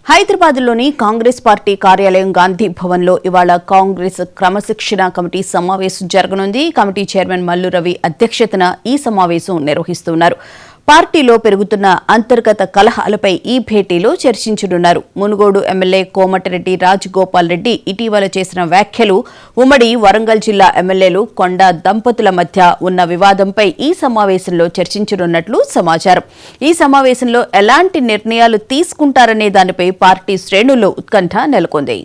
హైదరాబాద్లోని కాంగ్రెస్ పార్టీ కార్యాలయం గాంధీ భవన్లో ఇవాళ కాంగ్రెస్ క్రమశిక్షణ కమిటీ సమావేశం జరగనుంది. కమిటీ చైర్మన్ మల్లు రవి అధ్యక్షతన ఈ సమావేశం నిర్వహిస్తున్నారు. పార్టీలో పెరుగుతున్న అంతర్గత కలహాలపై ఈ భేటీలో చర్చించనున్నారు. మునుగోడు ఎమ్మెల్యే కోమటిరెడ్డి రాజగోపాల్ రెడ్డి ఇటీవల చేసిన వ్యాఖ్యలు, ఉమ్మడి వరంగల్ జిల్లా ఎమ్మెల్యేలు కొండా దంపతుల మధ్య ఉన్న వివాదంపై ఈ సమావేశంలో చర్చించనున్నట్లు సమాచారం. ఈ సమావేశంలో ఎలాంటి నిర్ణయాలు తీసుకుంటారనే దానిపై పార్టీ శ్రేణుల్లో ఉత్కంఠ నెలకొంది.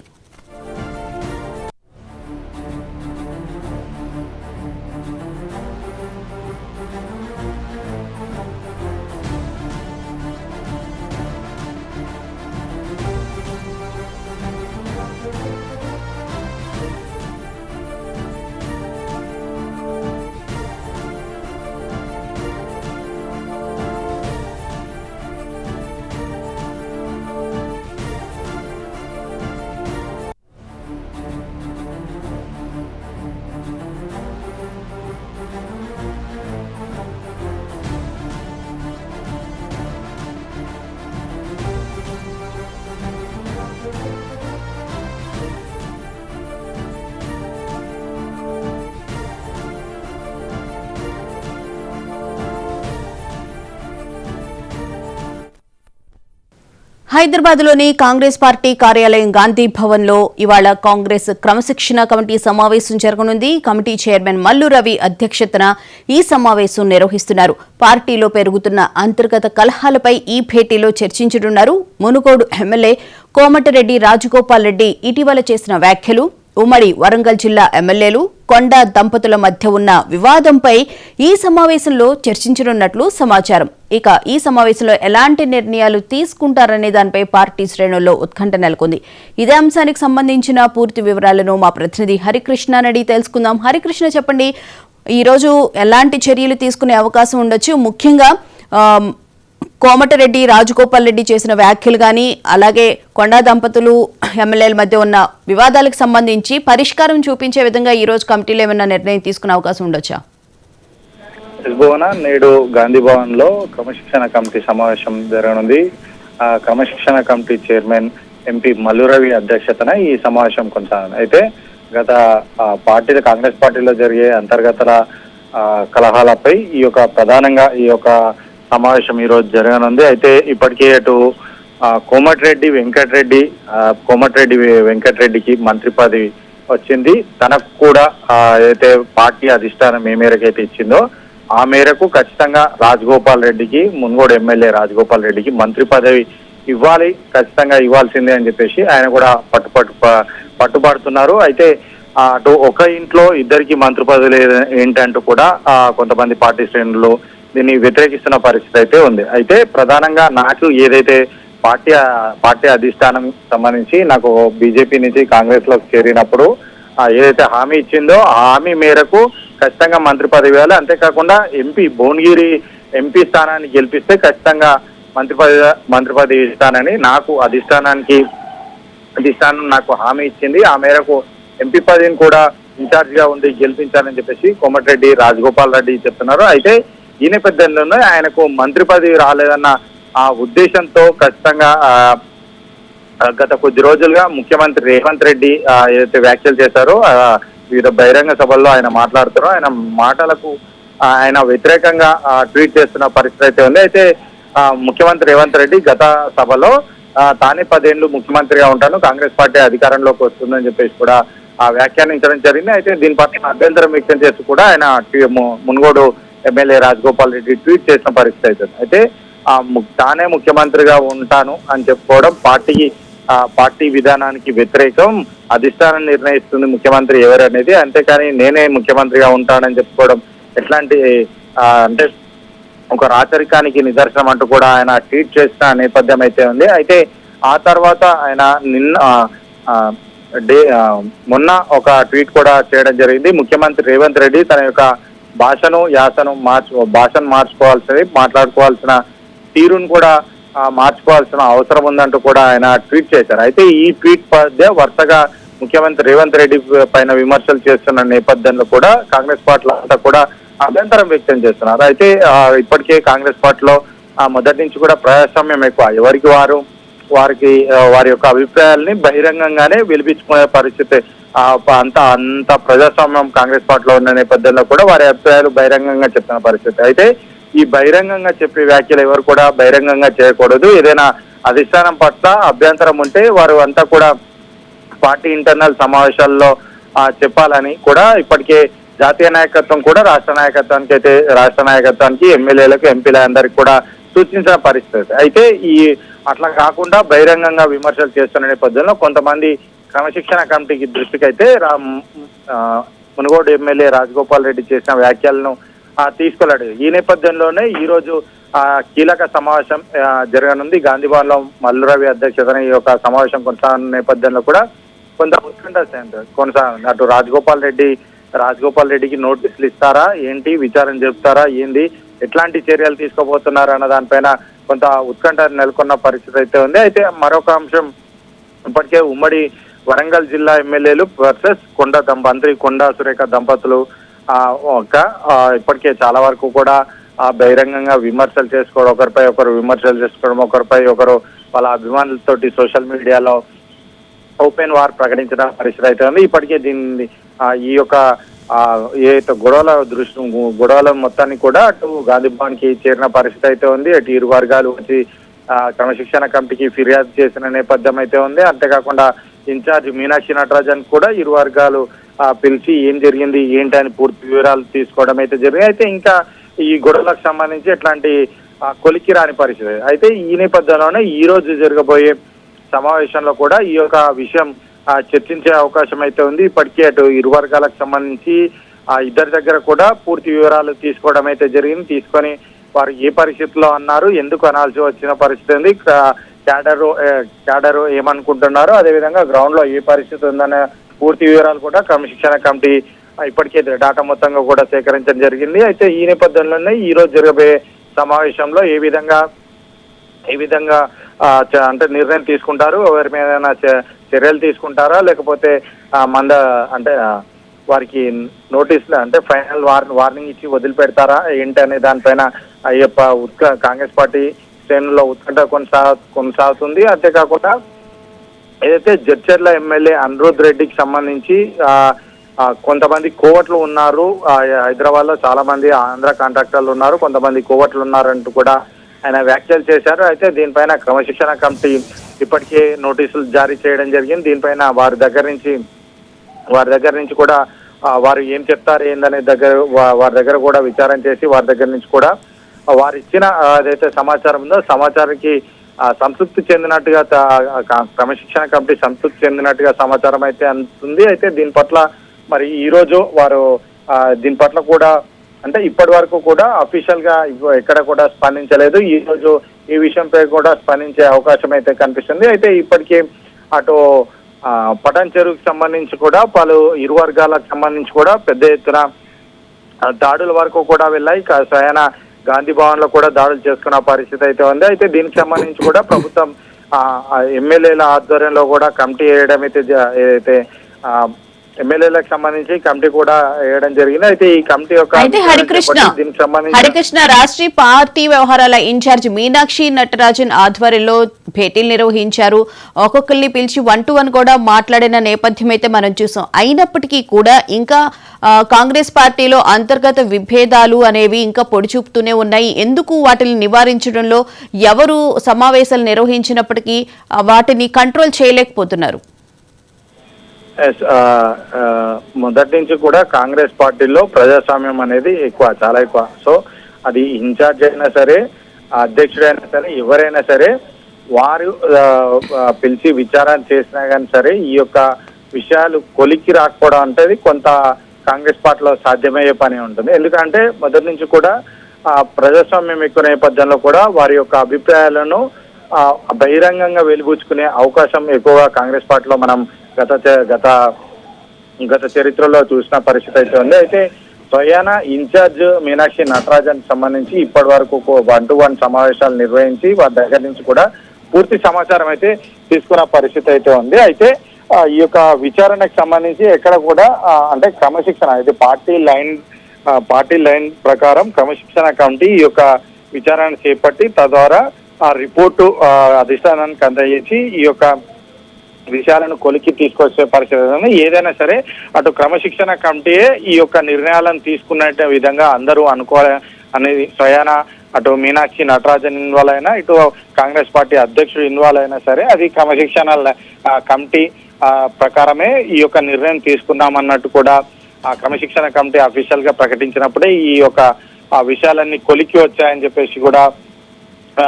హైదరాబాద్లోని కాంగ్రెస్ పార్టీ కార్యాలయం గాంధీ భవన్లో ఇవాళ కాంగ్రెస్ క్రమశిక్షణ కమిటీ సమావేశం జరగనుంది. కమిటీ చైర్మన్ మల్లు రవి అధ్యక్షతన ఈ సమావేశం నిర్వహిస్తున్నారు. పార్టీలో పెరుగుతున్న అంతర్గత కలహాలపై ఈ భేటీలో చర్చించనున్నారు. మునుగోడు ఎమ్మెల్యే కోమటిరెడ్డి రాజగోపాల్ రెడ్డి ఇటీవల చేసిన వ్యాఖ్యలు, ఉమ్మడి వరంగల్ జిల్లా ఎమ్మెల్యేలు కొండా దంపతుల మధ్య ఉన్న వివాదంపై ఈ సమావేశంలో చర్చించనున్నట్లు సమాచారం. ఇక ఈ సమావేశంలో ఎలాంటి నిర్ణయాలు తీసుకుంటారనే దానిపై పార్టీ శ్రేణుల్లో ఉత్కంఠ నెలకొంది. ఇదే అంశానికి సంబంధించిన పూర్తి వివరాలను మా ప్రతినిధి హరికృష్ణ అడిగి తెలుసుకుందాం. హరికృష్ణ, చెప్పండి, ఈరోజు ఎలాంటి చర్యలు తీసుకునే అవకాశం ఉండొచ్చు? ముఖ్యంగా కోమటిరెడ్డి రాజగోపాల్ రెడ్డి చేసిన వ్యాఖ్యలు కానీ, అలాగే కొండా దంపతులు ఎమ్మెల్యేల మధ్య ఉన్న వివాదాలకు సంబంధించి పరిష్కారం చూపించే విధంగా ఈ రోజు కమిటీలో ఏమైనా నిర్ణయం తీసుకునే అవకాశం ఉండొచ్చా? నేడు గాంధీ భవన్ లో క్రమశిక్షణ కమిటీ సమావేశం జరగనుంది. క్రమశిక్షణ committee chairman MP Mallu Ravi అధ్యక్షతన ఈ సమావేశం కొనసాగింది. అయితే గత కాంగ్రెస్ పార్టీలో జరిగే అంతర్గత కలహాలపై ప్రధానంగా ఈ యొక్క సమావేశం ఈ రోజు జరగనుంది. అయితే ఇప్పటికే అటు కోమటిరెడ్డి వెంకటరెడ్డికి మంత్రి పదవి వచ్చింది. తనకు కూడా అయితే పార్టీ అధిష్టానం ఏ మేరకు అయితే ఇచ్చిందో ఆ మేరకు ఖచ్చితంగా మునుగోడు ఎమ్మెల్యే రాజగోపాల్ రెడ్డికి మంత్రి పదవి ఇవ్వాలి, ఖచ్చితంగా ఇవ్వాల్సిందే అని చెప్పేసి ఆయన కూడా పట్టుబడుతున్నారు. అయితే అటు ఒక ఇంట్లో ఇద్దరికి మంత్రి పదవి ఏంటంటూ కూడా కొంతమంది పార్టీ శ్రేణులు దీన్ని వ్యతిరేకిస్తున్న పరిస్థితి అయితే ఉంది. అయితే ప్రధానంగా నాకు ఏదైతే పార్టీ అధిష్టానం సంబంధించి నాకు బీజేపీ నుంచి కాంగ్రెస్ లోకి చేరినప్పుడు ఏదైతే హామీ ఇచ్చిందో ఆ హామీ మేరకు ఖచ్చితంగా మంత్రి పదవి ఇవ్వాలి. అంతేకాకుండా భువనగిరి ఎంపీ స్థానాన్ని గెలిపిస్తే ఖచ్చితంగా మంత్రి పదవి ఇస్తానని అధిష్టానం నాకు హామీ ఇచ్చింది. ఆ మేరకు ఎంపీ పదవిని కూడా ఇన్ఛార్జ్ గా ఉండి గెలిపించాలని చెప్పేసి కోమటిరెడ్డి రాజగోపాల్ రెడ్డి చెప్తున్నారు. అయితే ఈ నేపథ్యంలోనే ఆయనకు మంత్రి పదవి రాలేదన్న ఆ ఉద్దేశంతో ఖచ్చితంగా గత కొద్ది రోజులుగా ముఖ్యమంత్రి రేవంత్ రెడ్డి ఏదైతే వ్యాఖ్యలు చేశారో వివిధ బహిరంగ సభల్లో ఆయన మాట్లాడుతారో ఆయన మాటలకు ఆయన వ్యతిరేకంగా ట్వీట్ చేస్తున్న పరిస్థితి అయితే ఉంది. అయితే ముఖ్యమంత్రి రేవంత్ రెడ్డి గత సభలో తానే 10 ఏళ్లు ముఖ్యమంత్రిగా ఉంటాను, కాంగ్రెస్ పార్టీ అధికారంలోకి వస్తుందని చెప్పేసి కూడా వ్యాఖ్యానించడం జరిగింది. అయితే దీని పట్ల అభ్యంతరం వ్యక్తం చేస్తూ కూడా ఆయన మునుగోడు ఎమ్మెల్యే రాజగోపాల్ రెడ్డి ట్వీట్ చేసిన పరిస్థితి అవుతుంది. అయితే తానే ముఖ్యమంత్రిగా ఉంటాను అని చెప్పుకోవడం పార్టీ విధానానికి వ్యతిరేకం. అధిష్టానం నిర్ణయిస్తుంది ముఖ్యమంత్రి ఎవరు అనేది, అంతేకాని నేనే ముఖ్యమంత్రిగా ఉంటానని చెప్పుకోవడం ఎట్లాంటి అంటే ఒక రాచరికానికి నిదర్శనం అంటూ కూడా ఆయన ట్వీట్ చేసిన నేపథ్యం అయితే ఉంది. అయితే ఆ తర్వాత ఆయన మొన్న ఒక ట్వీట్ కూడా చేయడం జరిగింది. ముఖ్యమంత్రి రేవంత్ రెడ్డి తన యొక్క భాషను మాట్లాడుకోవాల్సిన తీరును కూడా మార్చుకోవాల్సిన అవసరం ఉందంటూ కూడా ఆయన ట్వీట్ చేశారు. అయితే ఈ ట్వీట్ మధ్య వరుసగా ముఖ్యమంత్రి రేవంత్ రెడ్డి పైన విమర్శలు చేస్తున్న నేపథ్యంలో కూడా కాంగ్రెస్ పార్టీ అంతా కూడా అభ్యంతరం వ్యక్తం చేస్తున్నారు. అయితే ఇప్పటికే కాంగ్రెస్ పార్టీలో మొదటి నుంచి కూడా ప్రజాస్వామ్యం ఎక్కువ, ఎవరికి వారు వారికి వారి యొక్క అభిప్రాయాల్ని బహిరంగంగానే వినిపించుకునే పరిస్థితి. అంత ప్రజాస్వామ్యం కాంగ్రెస్ పార్టీలో ఉన్న నేపథ్యంలో కూడా వారి అభిప్రాయాలు బహిరంగంగా చెప్తున్న పరిస్థితి. అయితే ఈ బహిరంగంగా చెప్పే వ్యాఖ్యలు ఎవరు కూడా బహిరంగంగా చేయకూడదు. ఏదైనా అధిష్టానం పట్ల అభ్యంతరం ఉంటే వారు అంతా కూడా పార్టీ ఇంటర్నల్ సమావేశాల్లో చెప్పాలని కూడా ఇప్పటికే జాతీయ నాయకత్వం కూడా రాష్ట్ర నాయకత్వానికి ఎమ్మెల్యేలకు ఎంపీలందరికీ కూడా సూచించిన పరిస్థితి. అయితే అట్లా కాకుండా బహిరంగంగా విమర్శలు చేస్తున్న నేపథ్యంలో కొంతమంది క్రమశిక్షణ కమిటీకి దృష్టికి అయితే మునుగోడు ఎమ్మెల్యే రాజగోపాల్ రెడ్డి చేసిన వ్యాఖ్యలను తీసుకోలేడు. ఈ నేపథ్యంలోనే ఈ రోజు కీలక సమావేశం జరగనుంది. గాంధీభవన్ లో మల్లు రవి అధ్యక్షతన ఈ యొక్క సమావేశం కొనసాగిన నేపథ్యంలో కూడా కొంత ఉత్కంఠ కొనసాగింది. అటు రాజగోపాల్ రెడ్డికి నోటీసులు ఇస్తారా ఏంటి, విచారణ చెప్తారా ఏంది, ఎట్లాంటి చర్యలు తీసుకోబోతున్నారు అన్న దానిపైన కొంత ఉత్కంఠ నెలకొన్న పరిస్థితి అయితే ఉంది. అయితే మరొక అంశం, ఇప్పటికే ఉమ్మడి వరంగల్ జిల్లా ఎమ్మెల్యేలు వర్సెస్ మంత్రి కొండా సురేఖ దంపతులు ఇప్పటికే చాలా వరకు కూడా బహిరంగంగా విమర్శలు చేసుకోవడం, ఒకరిపై ఒకరు విమర్శలు చేసుకోవడం, ఒకరిపై ఒకరు వాళ్ళ అభిమానులతోటి సోషల్ మీడియాలో ఓపెన్ వార్ ప్రకటించిన పరిస్థితి అయితే ఉంది. ఇప్పటికే దీన్ని ఈ యొక్క ఏదైతే గొడవల మొత్తాన్ని కూడా అటు గాంధీ భవన్ కి చేరిన పరిస్థితి అయితే ఉంది. అటు ఇరు వర్గాలు వచ్చి క్రమశిక్షణ కమిటీకి ఫిర్యాదు చేసిన నేపథ్యం అయితే ఉంది. అంతేకాకుండా ఇన్ఛార్జ్ మీనాక్షి నటరాజన్ కూడా ఇరు వర్గాలు పిలిచి ఏం జరిగింది ఏంటి అని పూర్తి వివరాలు తీసుకోవడం అయితే జరిగింది. అయితే ఇంకా ఈ గొడవలకు సంబంధించి ఎట్లాంటి కొలికి రాని పరిస్థితి. అయితే ఈ నేపథ్యంలోనే ఈ రోజు జరగబోయే సమావేశంలో కూడా ఈ యొక్క విషయం చర్చించే అవకాశం అయితే ఉంది. ఇప్పటికే అటు ఇరు వర్గాలకు సంబంధించి ఇద్దరి దగ్గర కూడా పూర్తి వివరాలు తీసుకోవడం అయితే జరిగింది. తీసుకొని వారు ఏ పరిస్థితిలో అన్నారు, ఎందుకు అనాల్సి వచ్చిన పరిస్థితి ఉంది, క్యాడర్ ఏమనుకుంటున్నారు, అదేవిధంగా గ్రౌండ్ లో ఏ పరిస్థితి ఉందనే పూర్తి వివరాలు కూడా క్రమశిక్షణ కమిటీ ఇప్పటికే డాటా మొత్తంగా కూడా సేకరించడం జరిగింది. అయితే ఈ నేపథ్యంలోనే ఈ రోజు జరగబోయే సమావేశంలో ఏ విధంగా అంటే నిర్ణయం తీసుకుంటారు, ఎవరి మీద చర్యలు తీసుకుంటారా, లేకపోతే అంటే వారికి నోటీసులు అంటే ఫైనల్ వార్నింగ్ ఇచ్చి వదిలిపెడతారా ఏంటి అనే దానిపైన కాంగ్రెస్ పార్టీ శ్రేణుల్లో ఉత్కంఠ కొనసాగుతుంది. అంతేకాకుండా ఏదైతే జడ్చర్ల ఎమ్మెల్యే అనిరుద్ రెడ్డికి సంబంధించి కొంతమంది కోవట్లు ఉన్నారు, హైదరాబాద్ లో చాలా మంది ఆంధ్ర కాంట్రాక్టర్లు ఉన్నారు, కొంతమంది కోవట్లు ఉన్నారంటూ కూడా ఆయన వ్యాఖ్యలు చేశారు. అయితే దీనిపైన క్రమశిక్షణ కమిటీ ఇప్పటికే నోటీసులు జారీ చేయడం జరిగింది. దీనిపైన వారి దగ్గర నుంచి కూడా వారు ఏం చెప్తారు ఏందనే వారి దగ్గర కూడా విచారణ చేసి వారి దగ్గర నుంచి కూడా వారు ఇచ్చిన ఏదైతే సమాచారం ఉందో సమాచారానికి సంతృప్తి చెందినట్టుగా క్రమశిక్షణ కమిటీ సంతృప్తి చెందినట్టుగా సమాచారం అయితే అందుతుంది. అయితే దీని పట్ల మరి ఈ రోజు వారు దీని పట్ల కూడా అంటే ఇప్పటి వరకు కూడా అఫీషియల్ గా ఎక్కడ కూడా స్పందించలేదు. ఈ రోజు ఈ విషయంపై కూడా స్పందించే అవకాశం అయితే కనిపిస్తుంది. అయితే ఇప్పటికే అటు పటాన్ చెరువుకి సంబంధించి కూడా పలు ఇరు వర్గాలకు సంబంధించి కూడా పెద్ద ఎత్తున దాడుల వరకు కూడా వెళ్ళాయి. స్వయాన గాంధీ భవన్ లో కూడా దాడులు చేసుకున్న పరిస్థితి అయితే ఉంది. అయితే దీనికి సంబంధించి కూడా ప్రభుత్వం ఎమ్మెల్యేల ఆధ్వర్యంలో కూడా కమిటీ వేయడం అయితే ఎమ్మెల్యేలకు సంబంధించి కమిటీ కూడా వేయడం జరిగింది. అయితే ఈ కమిటీ యొక్క హరికృష్ణ రాష్ట్రీయ పార్టీ వ్యవహారాల ఇన్ఛార్జ్ మీనాక్షి నటరాజన్ ఆధ్వర్యంలో భేటీలు నిర్వహించారు. ఒక్కొక్కరిని పిలిచి 1-to-1 కూడా మాట్లాడిన నేపథ్యం అయితే మనం చూసాం. అయినప్పటికీ కూడా ఇంకా కాంగ్రెస్ పార్టీలో అంతర్గత విభేదాలు అనేవి ఇంకా పొడిచూపుతూనే ఉన్నాయి. ఎందుకు వాటిని నివారించడంలో ఎవరు సమావేశాలు నిర్వహించినప్పటికీ వాటిని కంట్రోల్ చేయలేకపోతున్నారు? మొదటి నుంచి కూడా కాంగ్రెస్ పార్టీలో ప్రజాస్వామ్యం అనేది చాలా ఎక్కువ. సో అది ఇన్ఛార్జ్ అయినా సరే, అధ్యక్షుడైనా సరే, ఎవరైనా సరే వారు పిలిచి విచారణ చేసినా కానీ సరే ఈ యొక్క విషయాలు కొలికి రాకపోవడం అంటే కొంత కాంగ్రెస్ పార్టీలో సాధ్యమయ్యే పని ఉంటుంది. ఎందుకంటే మొదటి నుంచి కూడా ప్రజాస్వామ్యం ఎక్కువ నేపథ్యంలో కూడా వారి యొక్క అభిప్రాయాలను బహిరంగంగా వెలిబుచ్చుకునే అవకాశం ఎక్కువగా కాంగ్రెస్ పార్టీలో మనం గత చరిత్రలో చూసిన పరిస్థితి అయితే ఉంది. అయితే స్వయాన ఇన్ఛార్జ్ మీనాక్షి నటరాజన్ సంబంధించి ఇప్పటి వరకు 1-to-1 సమావేశాలు నిర్వహించి వారి దగ్గర నుంచి కూడా పూర్తి సమాచారం అయితే తీసుకున్న పరిస్థితి అయితే ఉంది. అయితే ఈ యొక్క విచారణకు సంబంధించి ఎక్కడ కూడా అంటే క్రమశిక్షణ అయితే పార్టీ లైన్ ప్రకారం క్రమశిక్షణ కమిటీ ఈ యొక్క విచారణ చేపట్టి తద్వారా ఆ రిపోర్టు అధిష్టానానికి అందజేసి ఈ యొక్క విషయాలను కొలికి తీసుకొచ్చే పరిస్థితి. ఏదైనా సరే అటు క్రమశిక్షణ కమిటీయే ఈ యొక్క నిర్ణయాలను తీసుకున్న విధంగా అందరూ అనుకోవాలి అనేది స్వయాన అటు మీనాక్షి నటరాజన్ ఇన్వాల్వ్ అయినా ఇటు కాంగ్రెస్ పార్టీ అధ్యక్షుడు ఇన్వాల్వ్ అయినా సరే అది క్రమశిక్షణ కమిటీ ప్రకారమే ఈ యొక్క నిర్ణయం తీసుకున్నామన్నట్టు కూడా ఆ క్రమశిక్షణ కమిటీ అఫీషియల్ గా ప్రకటించినప్పుడే ఈ యొక్క ఆ విషయాలన్నీ కొలికి వచ్చాయని చెప్పేసి కూడా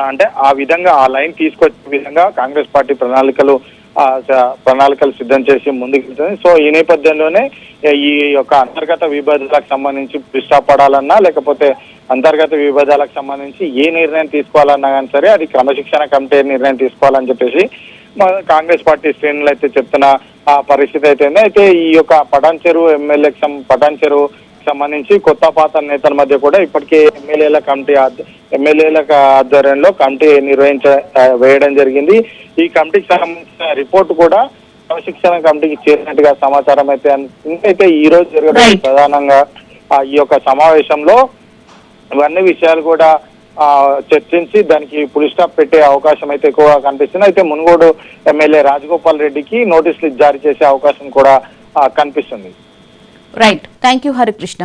అంటే ఆ విధంగా ఆ లైన్ తీసుకొచ్చే విధంగా కాంగ్రెస్ పార్టీ ప్రణాళికలు సిద్ధం చేసి ముందుకు వెళ్తుంది. సో ఈ నేపథ్యంలోనే ఈ యొక్క అంతర్గత విభేదాలకు సంబంధించి ఇష్టపడాలన్నా లేకపోతే అంతర్గత విభేదాలకు సంబంధించి ఏ నిర్ణయం తీసుకోవాలన్నా కానీ సరే అది క్రమశిక్షణ కమిటీ నిర్ణయం తీసుకోవాలని చెప్పేసి కాంగ్రెస్ పార్టీ శ్రేణులు అయితే చెప్తున్న ఆ పరిస్థితి అయితే ఈ యొక్క పటాన్ చెరువు ఎమ్మెల్యేకి సంబంధించి కొత్త పాత నేతల మధ్య కూడా ఇప్పటికే ఎమ్మెల్యేల ఆధ్వర్యంలో కమిటీ వేయడం జరిగింది. ఈ కమిటీకి సంబంధించిన రిపోర్ట్ కూడా క్రమశిక్షణ కమిటీకి చేరినట్టుగా సమాచారం అయితే ఈ రోజు జరగడం ప్రధానంగా ఈ యొక్క సమావేశంలో ఇవన్నీ విషయాలు కూడా చర్చించి దానికి ఫుల్ స్టాప్ పెట్టే అవకాశం అయితే ఎక్కువగా కనిపిస్తుంది. అయితే మునుగోడు ఎమ్మెల్యే రాజగోపాల్ రెడ్డికి నోటీసులు జారీ చేసే అవకాశం కూడా కనిపిస్తుంది. Right, thank you Harikrishna.